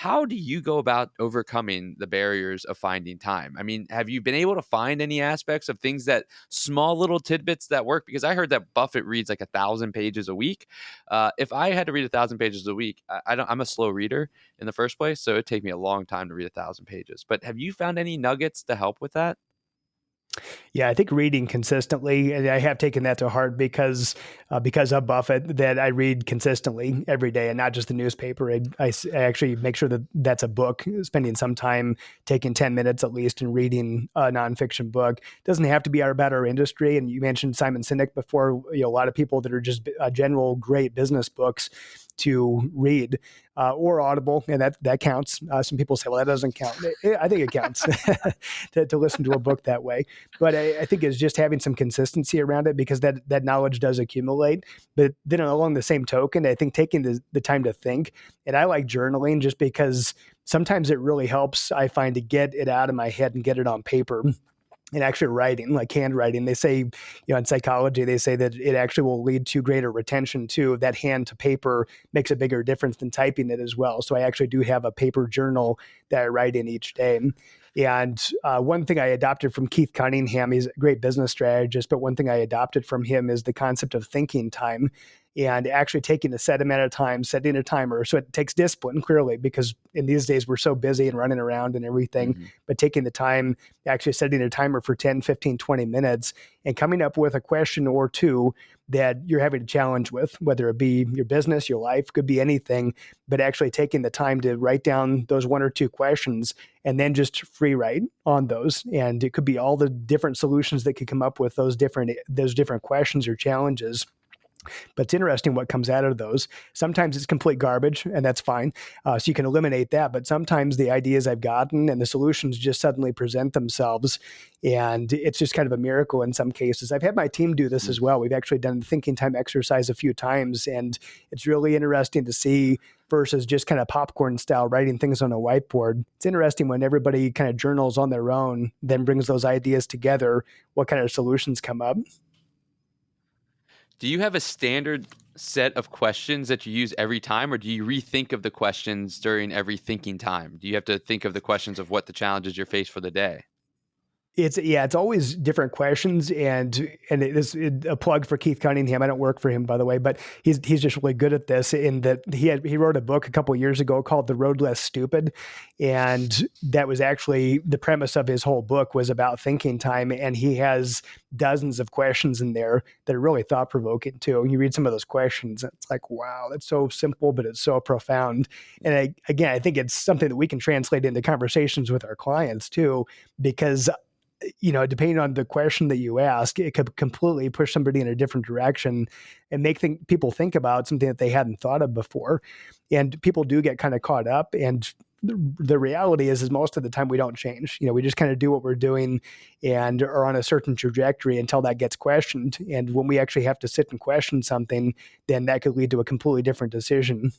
how do you go about overcoming the barriers of finding time? I mean, have you been able to find any aspects of things that small little tidbits that work? Because I heard that Buffett reads like 1,000 pages a week. If I had to read 1,000 pages a week, I don't. I'm a slow reader in the first place, so it'd take me a long time to read 1,000 pages. But have you found any nuggets to help with that? Yeah, I think reading consistently, and I have taken that to heart because of Buffett, that I read consistently every day and not just the newspaper. I actually make sure that that's a book, spending some time taking 10 minutes at least and reading a nonfiction book. It doesn't have to be about our industry. And you mentioned Simon Sinek before, a lot of people that are just general great business books to read, or Audible, and that counts. Some people say, well, that doesn't count. I think it counts to listen to a book that way. But I think it's just having some consistency around it, because that knowledge does accumulate. But then along the same token, I think taking the time to think, and I like journaling just because sometimes it really helps, I find, to get it out of my head and get it on paper. And actually writing, like handwriting, they say, in psychology, they say that it actually will lead to greater retention too. That hand to paper makes a bigger difference than typing it as well. So I actually do have a paper journal that I write in each day. And one thing I adopted from Keith Cunningham, he's a great business strategist, but one thing I adopted from him is the concept of thinking time, and actually taking a set amount of time, setting a timer. So it takes discipline, clearly, because in these days we're so busy and running around and everything, Mhm. but taking the time, actually setting a timer for 10, 15, 20 minutes and coming up with a question or two that you're having a challenge with, whether it be your business, your life, could be anything, but actually taking the time to write down those one or two questions and then just free write on those. And it could be all the different solutions that could come up with those different questions or challenges. But it's interesting what comes out of those. Sometimes it's complete garbage, and that's fine. So you can eliminate that. But sometimes the ideas I've gotten and the solutions just suddenly present themselves. And it's just kind of a miracle in some cases. I've had my team do this as well. We've actually done the thinking time exercise a few times. And it's really interesting to see, versus just kind of popcorn style writing things on a whiteboard. It's interesting when everybody kind of journals on their own, then brings those ideas together, what kind of solutions come up. Do you have a standard set of questions that you use every time, or do you rethink of the questions during every thinking time? Do you have to think of the questions of what the challenges you're faced for the day? It's always different questions, and it is a plug for Keith Cunningham. I don't work for him, by the way, but he's just really good at this. In that he wrote a book a couple years ago called "The Road Less Stupid," and that was actually the premise of his whole book was about thinking time. And he has dozens of questions in there that are really thought provoking too. And you read some of those questions, and it's like, wow, that's so simple, but it's so profound. And again, I think it's something that we can translate into conversations with our clients too, because depending on the question that you ask, it could completely push somebody in a different direction and make people think about something that they hadn't thought of before. And people do get kind of caught up. And the reality is most of the time we don't change. We just kind of do what we're doing and are on a certain trajectory until that gets questioned. And when we actually have to sit and question something, then that could lead to a completely different decision.